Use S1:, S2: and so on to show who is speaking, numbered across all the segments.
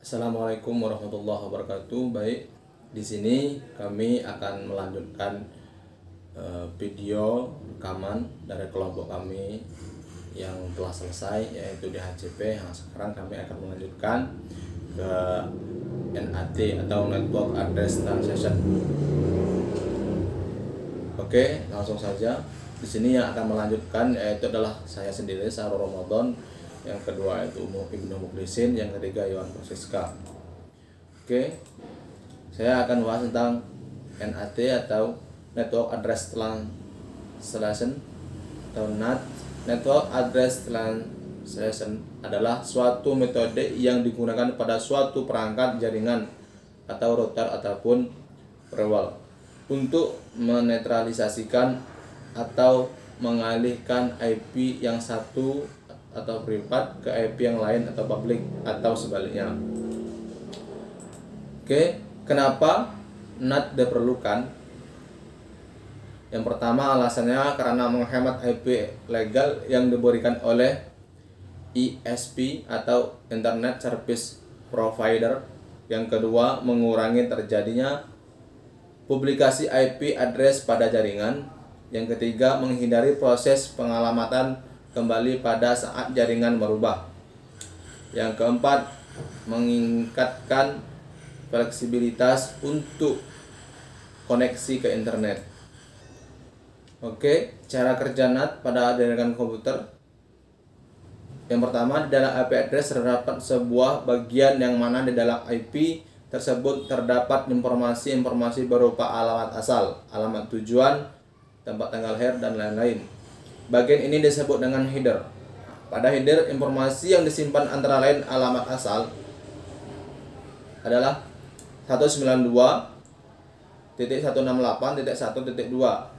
S1: Assalamualaikum warahmatullahi wabarakatuh. Baik, di sini kami akan melanjutkan video rekaman dari kelompok kami yang telah selesai, yaitu di HCP. Nah, sekarang kami akan melanjutkan ke NAT atau Network Address Translation. Oke, langsung saja. Di sini yang akan melanjutkan yaitu adalah saya sendiri, Sahrul Ramadan. Yang kedua itu Ibnu Mukhlisin, yang ketiga Yohan Francisca. Oke, saya akan bahas tentang NAT atau Network Address Translation atau NAT. Network Address Translation adalah suatu metode yang digunakan pada suatu perangkat jaringan atau router ataupun firewall untuk menetralisasikan atau mengalihkan IP yang satu atau privat ke IP yang lain atau publik atau sebaliknya. Oke, kenapa NAT diperlukan? Yang pertama alasannya karena menghemat IP legal yang diberikan oleh ISP atau Internet Service Provider. Yang kedua, mengurangi terjadinya publikasi IP address pada jaringan. Yang ketiga, menghindari proses pengalamatan kembali pada saat jaringan berubah. Yang keempat, meningkatkan fleksibilitas untuk koneksi ke internet. Oke, cara kerja NAT pada jaringan komputer. Yang pertama, di dalam IP address terdapat sebuah bagian yang mana di dalam IP tersebut terdapat informasi-informasi berupa alamat asal, alamat tujuan, tempat tanggal lahir, dan lain-lain. Bagian ini disebut dengan header. Pada header, informasi yang disimpan antara lain alamat asal adalah 192.168.1.2,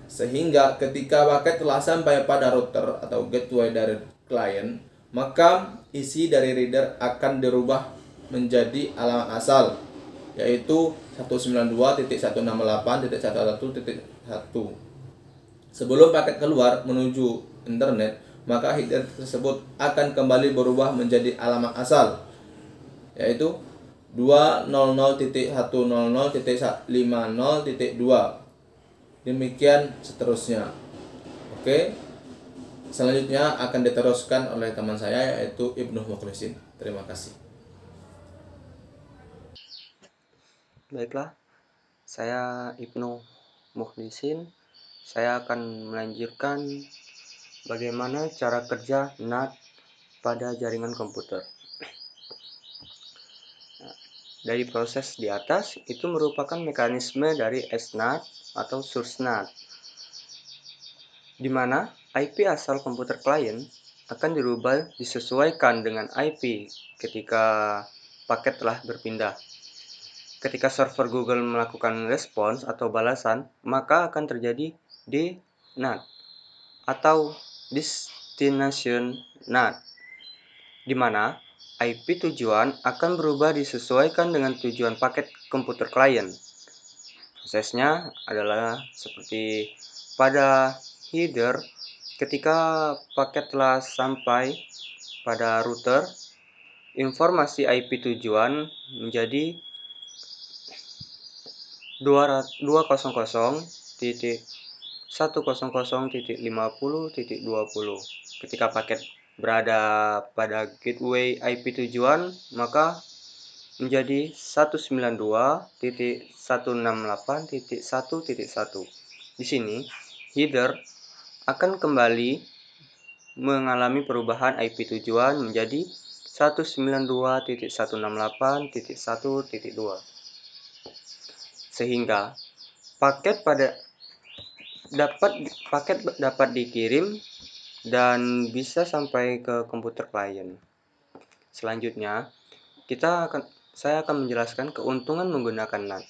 S1: sehingga ketika paket telah sampai pada router atau gateway dari klien, maka isi dari reader akan dirubah menjadi alamat asal, yaitu 192.168.1.1. Sebelum paket keluar menuju internet, maka header tersebut akan kembali berubah menjadi alamat asal, yaitu 200.100.50.2. Demikian seterusnya. Oke, selanjutnya akan diteruskan oleh teman saya, yaitu Ibnu Mukhlisin. Terima kasih.
S2: Baiklah, saya Ibnu Mukhlisin. Saya akan melanjutkan bagaimana cara kerja NAT pada jaringan komputer. Dari proses di atas, itu merupakan mekanisme dari SNAT atau Source NAT, di mana IP asal komputer klien akan dirubah disesuaikan dengan IP ketika paket telah berpindah. Ketika server Google melakukan respons atau balasan, maka akan terjadi DNAT atau Destination NAT, di mana IP tujuan akan berubah disesuaikan dengan tujuan paket komputer klien. Prosesnya adalah seperti pada header, ketika paket telah sampai pada router, informasi IP tujuan menjadi 200.100.50.20. Ketika paket berada pada gateway IP tujuan, maka menjadi 192.168.1.1. Di sini, header akan kembali mengalami perubahan IP tujuan menjadi 192.168.1.2. Sehingga paket dapat dikirim dan bisa sampai ke komputer klien. Selanjutnya, saya akan menjelaskan keuntungan menggunakan NAT.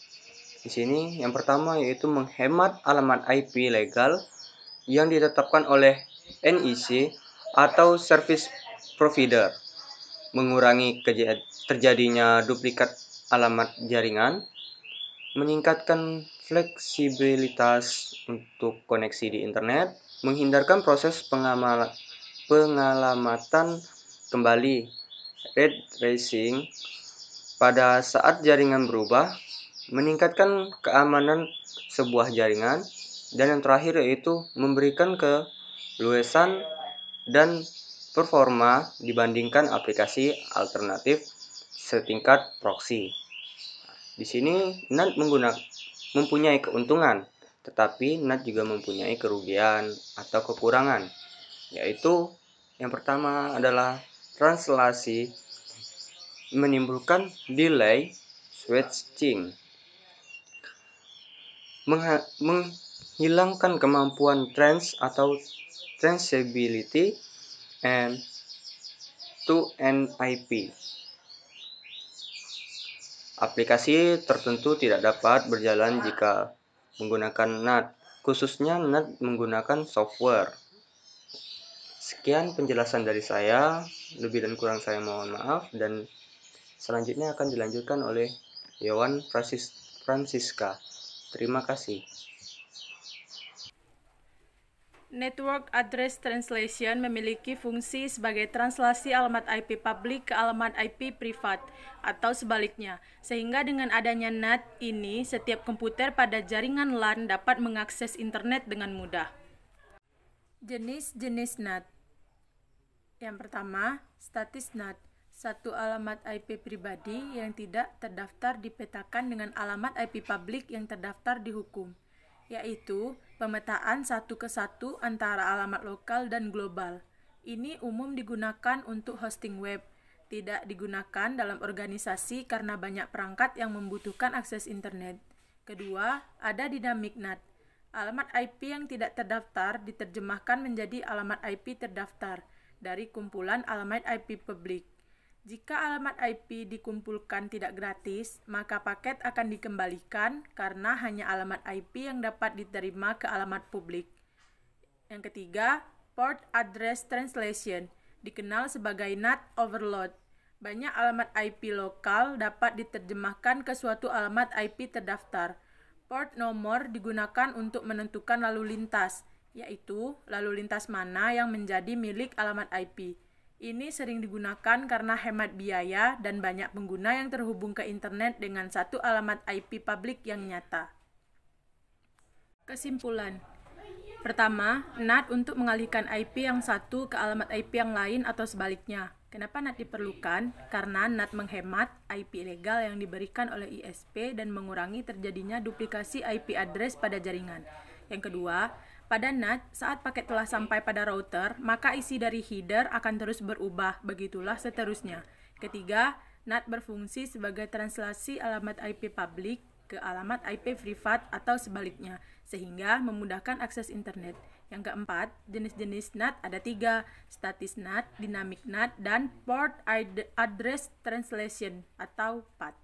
S2: Di sini yang pertama yaitu menghemat alamat IP legal yang ditetapkan oleh NIC atau Service Provider, mengurangi terjadinya duplikat alamat jaringan, meningkatkan fleksibilitas untuk koneksi di internet, menghindarkan proses pengalamatan kembali red tracing, pada saat jaringan berubah, meningkatkan keamanan sebuah jaringan, dan yang terakhir yaitu memberikan keluasan dan performa dibandingkan aplikasi alternatif setingkat proxy. Di sini NAT mempunyai keuntungan, tetapi NAT juga mempunyai kerugian atau kekurangan, yaitu yang pertama adalah translasi menimbulkan delay switching, menghilangkan kemampuan atau transferability and to NIP. Aplikasi tertentu tidak dapat berjalan jika menggunakan NAT, khususnya NAT menggunakan software. Sekian penjelasan dari saya, lebih dan kurang saya mohon maaf, dan selanjutnya akan dilanjutkan oleh Yowan Francisca. Terima kasih.
S3: Network Address Translation memiliki fungsi sebagai translasi alamat IP publik ke alamat IP privat atau sebaliknya, sehingga dengan adanya NAT ini, setiap komputer pada jaringan LAN dapat mengakses internet dengan mudah. Jenis-jenis NAT. Yang pertama, statis NAT. Satu alamat IP pribadi yang tidak terdaftar dipetakan dengan alamat IP publik yang terdaftar di hukum, yaitu pemetaan satu ke satu antara alamat lokal dan global. Ini umum digunakan untuk hosting web, tidak digunakan dalam organisasi karena banyak perangkat yang membutuhkan akses internet. Kedua, ada dynamic NAT. Alamat IP yang tidak terdaftar diterjemahkan menjadi alamat IP terdaftar dari kumpulan alamat IP publik. Jika alamat IP dikumpulkan tidak gratis, maka paket akan dikembalikan karena hanya alamat IP yang dapat diterima ke alamat publik. Yang ketiga, Port Address Translation, dikenal sebagai NAT overload. Banyak alamat IP lokal dapat diterjemahkan ke suatu alamat IP terdaftar. Port nomor digunakan untuk menentukan lalu lintas, yaitu lalu lintas mana yang menjadi milik alamat IP. Ini sering digunakan karena hemat biaya dan banyak pengguna yang terhubung ke internet dengan satu alamat IP publik yang nyata. Kesimpulan. Pertama, NAT untuk mengalihkan IP yang satu ke alamat IP yang lain atau sebaliknya. Kenapa NAT diperlukan? Karena NAT menghemat IP ilegal yang diberikan oleh ISP dan mengurangi terjadinya duplikasi IP address pada jaringan. Yang kedua, pada NAT, saat paket telah sampai pada router, maka isi dari header akan terus berubah, begitulah seterusnya. Ketiga, NAT berfungsi sebagai translasi alamat IP publik ke alamat IP privat atau sebaliknya, sehingga memudahkan akses internet. Yang keempat, jenis-jenis NAT ada 3, statis NAT, dynamic NAT, dan Port Address Translation atau PAT.